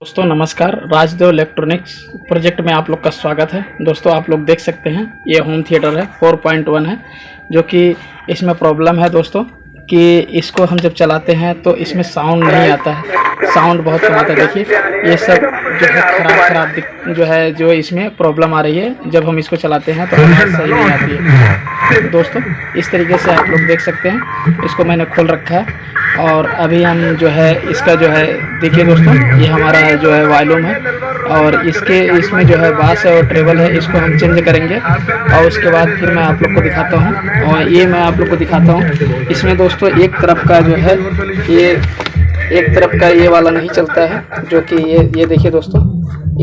दोस्तों नमस्कार, Rajdev electronics project में आप लोग का स्वागत है। दोस्तों आप लोग देख सकते हैं ये होम थिएटर है 4.1 है, जो कि इसमें प्रॉब्लम है दोस्तों कि इसको हम जब चलाते हैं तो इसमें साउंड नहीं आता है, साउंड बहुत कम आता है। देखिए ये सब जो है खराब जो है जो इसमें प्रॉब्लम आ रही है, जब हम इसको चलाते हैं तो आवाज़ सही नहीं आती है। दोस्तों इस तरीके से आप लोग देख सकते हैं, इसको मैंने खोल रखा है और अभी हम जो है इसका जो है देखिए दोस्तों, ये हमारा जो है वॉल्यूम है और इसमें जो है बास है और ट्रेबल है, इसको हम चेंज करेंगे और उसके बाद फिर मैं आप लोग को दिखाता हूँ। और ये मैं आप लोग को दिखाता हूँ, इसमें दोस्तों एक तरफ का जो है ये एक तरफ का ये वाला नहीं चलता है, जो कि ये देखिए दोस्तों,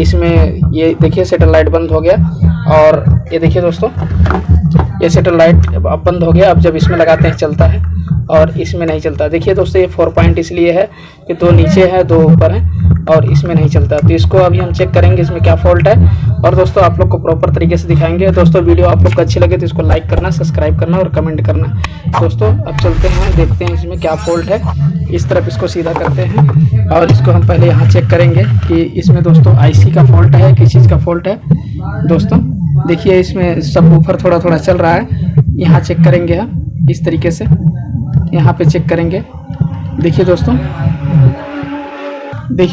इसमें ये देखिए सैटेलाइट बंद हो गया और ये देखिए दोस्तों ये सैटेलाइट अब बंद हो गया। अब जब इसमें लगाते हैं चलता है और इसमें नहीं चलता। देखिए दोस्तों ये 4 पॉइंट इसलिए है कि दो नीचे है दो ऊपर है और इसमें नहीं चलता। तो इसको अभी हम चेक करेंगे इसमें क्या फॉल्ट है और दोस्तों आप लोग को प्रॉपर तरीके से दिखाएंगे। दोस्तों वीडियो आप लोग को अच्छी लगे तो इसको लाइक करना, सब्सक्राइब करना और कमेंट करना। दोस्तों अब चलते हैं, देखते हैं इसमें क्या फॉल्ट है। इस तरफ इसको सीधा करते हैं और इसको हम पहले यहाँ चेक करेंगे कि इसमें दोस्तों आईसी का फॉल्ट है, किस चीज़ का फॉल्ट है। दोस्तों देखिए इसमें सब ऊपर थोड़ा थोड़ा चल रहा है, यहाँ चेक करेंगे हम इस तरीके से, यहाँ पे चेक करेंगे। देखिए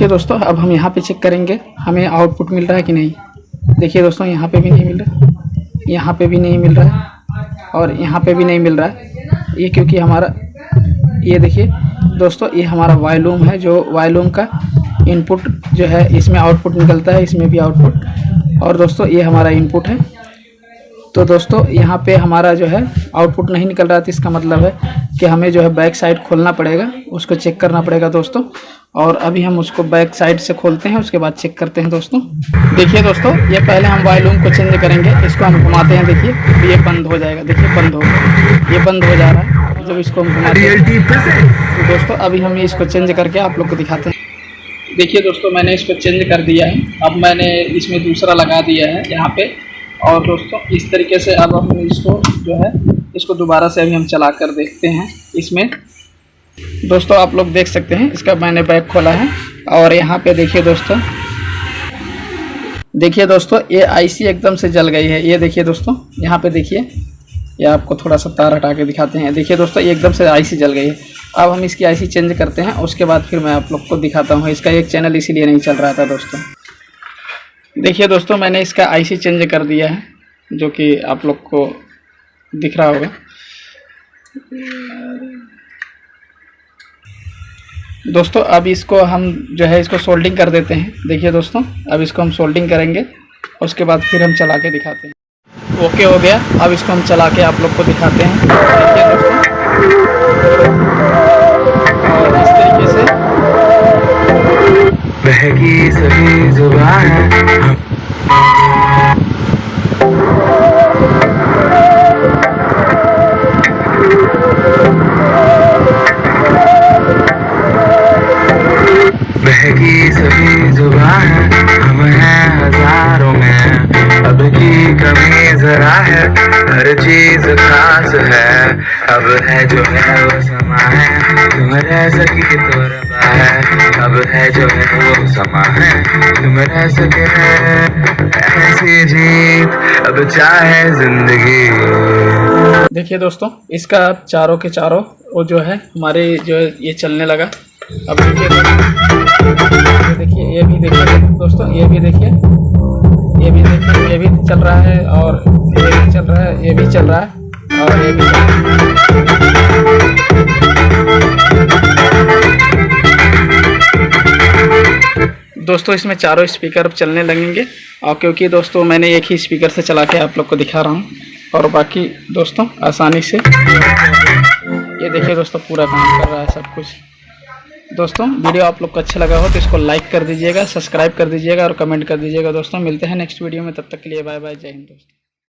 दोस्तों अब हम यहाँ पे चेक करेंगे हमें आउटपुट मिल रहा है कि नहीं। देखिए दोस्तों यहाँ पे भी नहीं मिल रहा, यहाँ पे भी नहीं मिल रहा है और यहाँ पे भी नहीं मिल रहा है। ये क्योंकि हमारा ये देखिए दोस्तों ये हमारा वॉल्यूम है, जो वॉल्यूम का इनपुट जो है इसमें आउटपुट निकलता है, इसमें भी आउटपुट। और दोस्तों ये हमारा इनपुट है। तो दोस्तों यहाँ पे हमारा जो है आउटपुट नहीं निकल रहा था, इसका मतलब है कि हमें जो है बैक साइड खोलना पड़ेगा, उसको चेक करना पड़ेगा दोस्तों। और अभी हम उसको बैक साइड से खोलते हैं, उसके बाद चेक करते हैं दोस्तों। देखिए दोस्तों ये पहले हम वॉल्यूम को चेंज करेंगे, इसको हम घुमाते हैं। देखिए तो ये बंद हो जाएगा, देखिए बंद हो गया, ये बंद हो जा रहा है जब इसको हम घुमाते हैं। तो दोस्तों अभी हम इसको चेंज करके आप लोग को दिखाते हैं। देखिए दोस्तों मैंने इसको चेंज कर दिया है, अब मैंने इसमें दूसरा लगा दिया है यहाँ पे। और दोस्तों इस तरीके से अब हम इसको जो है इसको दोबारा से अभी हम चला कर देखते हैं। इसमें दोस्तों आप लोग देख सकते हैं, इसका मैंने बैक खोला है और यहाँ पे देखिए दोस्तों ये आईसी एकदम से जल गई है। ये देखिए दोस्तों यहाँ पे देखिए, ये आपको थोड़ा सा तार हटा के दिखाते हैं। देखिए दोस्तों ये एकदम से आईसी जल गई है। अब हम इसकी आईसी चेंज करते हैं, उसके बाद फिर मैं आप लोग को दिखाता हूँ। इसका एक चैनल इसीलिए नहीं चल रहा था दोस्तों। देखिए दोस्तों मैंने इसका आईसी चेंज कर दिया है, जो कि आप लोग को दिख रहा होगा। दोस्तों अब इसको हम जो है इसको सोल्डिंग कर देते हैं। देखिए दोस्तों अब इसको हम सोल्डिंग करेंगे, उसके बाद फिर हम चला के दिखाते हैं। ओके हो गया, अब इसको हम चला के आप लोग को दिखाते हैं। देखिए दोस्तों और इस तरीके से बहकी सभी जुबान बहकी सभी जुबान हम हैं हजारों में, अब की कमी जरा है, हर चीज खास है। अब है जो है वो समा है, तुम रह सकी तो रबा है। अब है जो है वो समा है, तुम रह सके ऐसी जीत अब चाहे जिंदगी। देखिए दोस्तों इसका चारों के चारों वो जो है हमारे जो है ये चलने लगा। अब देखिए ये भी देखिए दोस्तों, ये भी देखिए, ये भी देखिए, ये भी चल रहा है और ये भी चल रहा है, ये भी चल रहा है और ये भी चल रहा है। दोस्तों इसमें चारों स्पीकर अब चलने लगेंगे, और क्योंकि दोस्तों मैंने एक ही स्पीकर से चला के आप लोग को दिखा रहा हूँ और बाकी दोस्तों आसानी से ये देखिए दोस्तों पूरा काम कर रहा है सब कुछ। दोस्तों वीडियो आप लोग को अच्छा लगा हो तो इसको लाइक कर दीजिएगा, सब्सक्राइब कर दीजिएगा और कमेंट कर दीजिएगा। दोस्तों मिलते हैं नेक्स्ट वीडियो में, तब तक के लिए बाय बाय, जय हिंद दोस्तों।